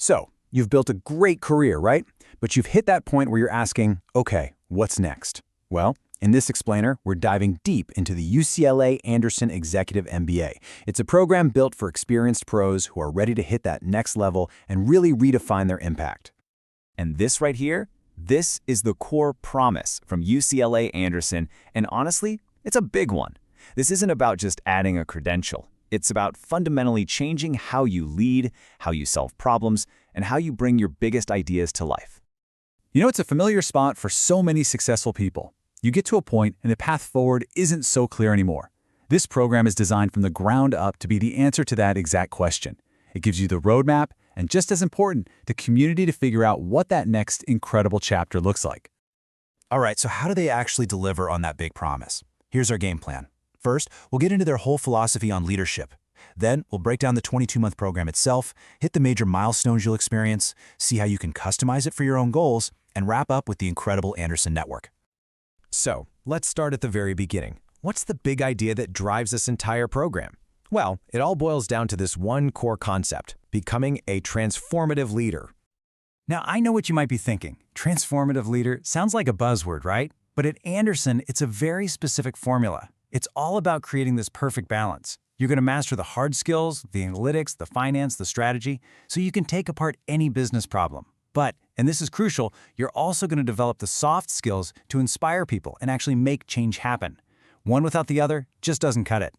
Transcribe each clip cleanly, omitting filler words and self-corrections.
So, you've built a great career, right? But you've hit that point where you're asking, okay, what's next? Well, in this explainer, we're diving deep into the UCLA Anderson Executive MBA. It's a program built for experienced pros who are ready to hit that next level and really redefine their impact. And this right here, this is the core promise from UCLA Anderson, and honestly, it's a big one. This isn't about just adding a credential. It's about fundamentally changing how you lead, how you solve problems, and how you bring your biggest ideas to life. You know, it's a familiar spot for so many successful people. You get to a point and the path forward isn't so clear anymore. This program is designed from the ground up to be the answer to that exact question. It gives you the roadmap and, just as important, the community to figure out what that next incredible chapter looks like. All right, so how do they actually deliver on that big promise? Here's our game plan. First, we'll get into their whole philosophy on leadership. Then, we'll break down the 22-month program itself, hit the major milestones you'll experience, see how you can customize it for your own goals, and wrap up with the incredible Anderson Network. So, let's start at the very beginning. What's the big idea that drives this entire program? Well, it all boils down to this one core concept: becoming a transformative leader. Now, I know what you might be thinking. Transformative leader sounds like a buzzword, right? But at Anderson, it's a very specific formula. It's all about creating this perfect balance. You're going to master the hard skills, the analytics, the finance, the strategy, so you can take apart any business problem. But, and this is crucial, you're also going to develop the soft skills to inspire people and actually make change happen. One without the other just doesn't cut it.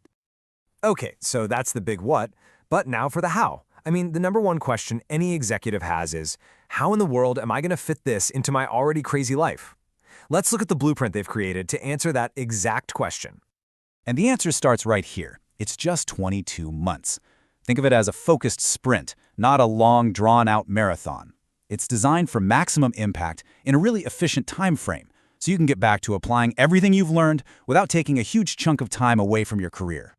Okay, so that's the big what, but now for the how. I mean, the number one question any executive has is, how in the world am I going to fit this into my already crazy life? Let's look at the blueprint they've created to answer that exact question. And the answer starts right here. It's just 22 months. Think of it as a focused sprint, not a long, drawn-out marathon. It's designed for maximum impact in a really efficient time frame, so you can get back to applying everything you've learned without taking a huge chunk of time away from your career.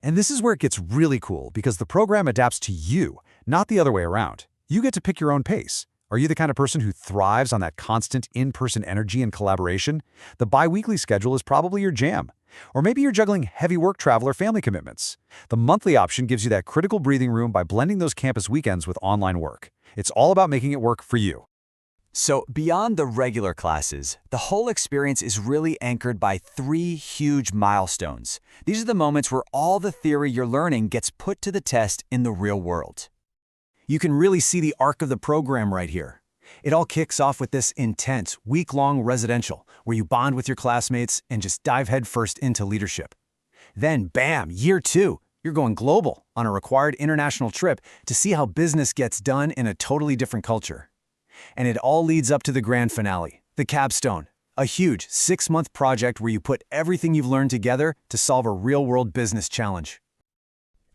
And this is where it gets really cool, because the program adapts to you, not the other way around. You get to pick your own pace. Are you the kind of person who thrives on that constant in-person energy and collaboration? The bi-weekly schedule is probably your jam. Or maybe you're juggling heavy work travel or family commitments. The monthly option gives you that critical breathing room by blending those campus weekends with online work. It's all about making it work for you. So beyond the regular classes, the whole experience is really anchored by 3 huge milestones. These are the moments where all the theory you're learning gets put to the test in the real world. You can really see the arc of the program right here. It all kicks off with this intense, week-long residential, where you bond with your classmates and just dive headfirst into leadership. Then, bam, year 2, you're going global on a required international trip to see how business gets done in a totally different culture. And it all leads up to the grand finale, the Capstone, a huge 6-month project where you put everything you've learned together to solve a real-world business challenge.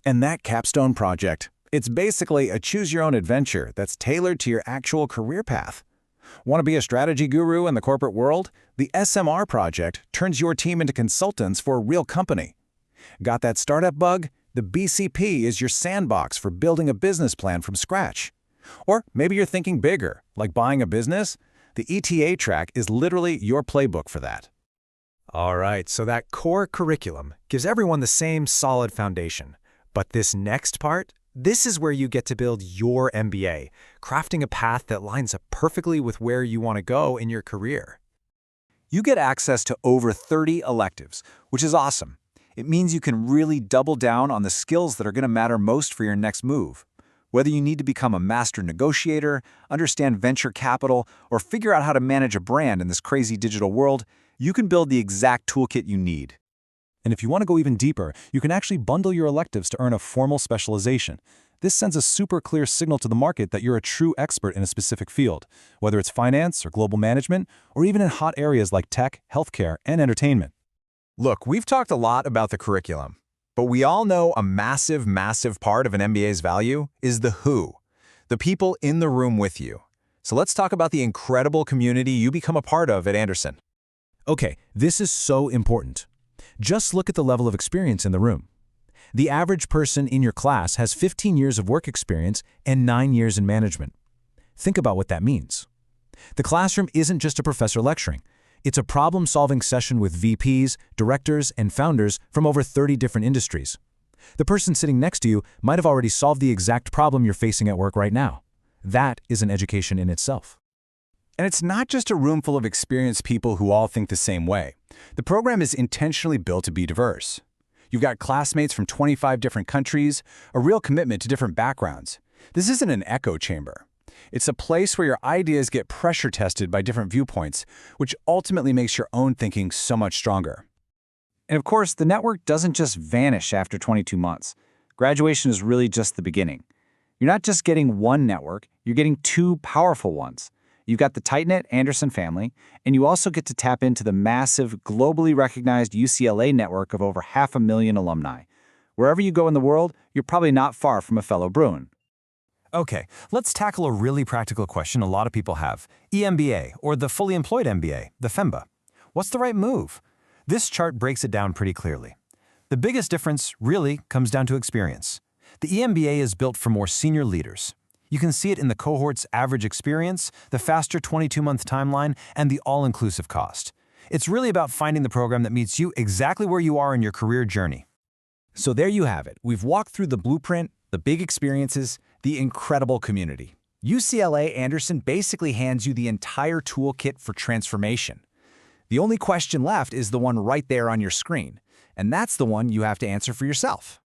And that Capstone project, it's basically a choose-your-own-adventure that's tailored to your actual career path. Want to be a strategy guru in the corporate world? The SMR project turns your team into consultants for a real company. Got that startup bug? The BCP is your sandbox for building a business plan from scratch. Or maybe you're thinking bigger, like buying a business? The ETA track is literally your playbook for that. All right, so that core curriculum gives everyone the same solid foundation. But this next part? This is where you get to build your MBA, crafting a path that lines up perfectly with where you want to go in your career. You get access to over 30 electives, which is awesome. It means you can really double down on the skills that are going to matter most for your next move. Whether you need to become a master negotiator, understand venture capital, or figure out how to manage a brand in this crazy digital world, you can build the exact toolkit you need. And if you want to go even deeper, you can actually bundle your electives to earn a formal specialization. This sends a super clear signal to the market that you're a true expert in a specific field, whether it's finance or global management, or even in hot areas like tech, healthcare, and entertainment. Look, we've talked a lot about the curriculum, but we all know a massive, massive part of an MBA's value is the who, the people in the room with you. So let's talk about the incredible community you become a part of at Anderson. Okay, this is so important. Just look at the level of experience in the room. The average person in your class has 15 years of work experience and 9 years in management. Think about what that means. The classroom isn't just a professor lecturing. It's a problem-solving session with VPs, directors, and founders from over 30 different industries. The person sitting next to you might have already solved the exact problem you're facing at work right now. That is an education in itself. And it's not just a room full of experienced people who all think the same way. The program is intentionally built to be diverse. You've got classmates from 25 different countries, a real commitment to different backgrounds. This isn't an echo chamber. It's a place where your ideas get pressure tested by different viewpoints, which ultimately makes your own thinking so much stronger. And of course, the network doesn't just vanish after 22 months. Graduation is really just the beginning. You're not just getting one network, you're getting two powerful ones. You've got the tight-knit Anderson family, and you also get to tap into the massive, globally recognized UCLA network of over 500,000 alumni. Wherever you go in the world, you're probably not far from a fellow Bruin. Okay, let's tackle a really practical question a lot of people have. EMBA, or the fully employed MBA, the FEMBA. What's the right move? This chart breaks it down pretty clearly. The biggest difference really comes down to experience. The EMBA is built for more senior leaders. You can see it in the cohort's average experience, the faster 22-month timeline, and the all-inclusive cost. It's really about finding the program that meets you exactly where you are in your career journey. So there you have it. We've walked through the blueprint, the big experiences, the incredible community. UCLA Anderson basically hands you the entire toolkit for transformation. The only question left is the one right there on your screen, and that's the one you have to answer for yourself.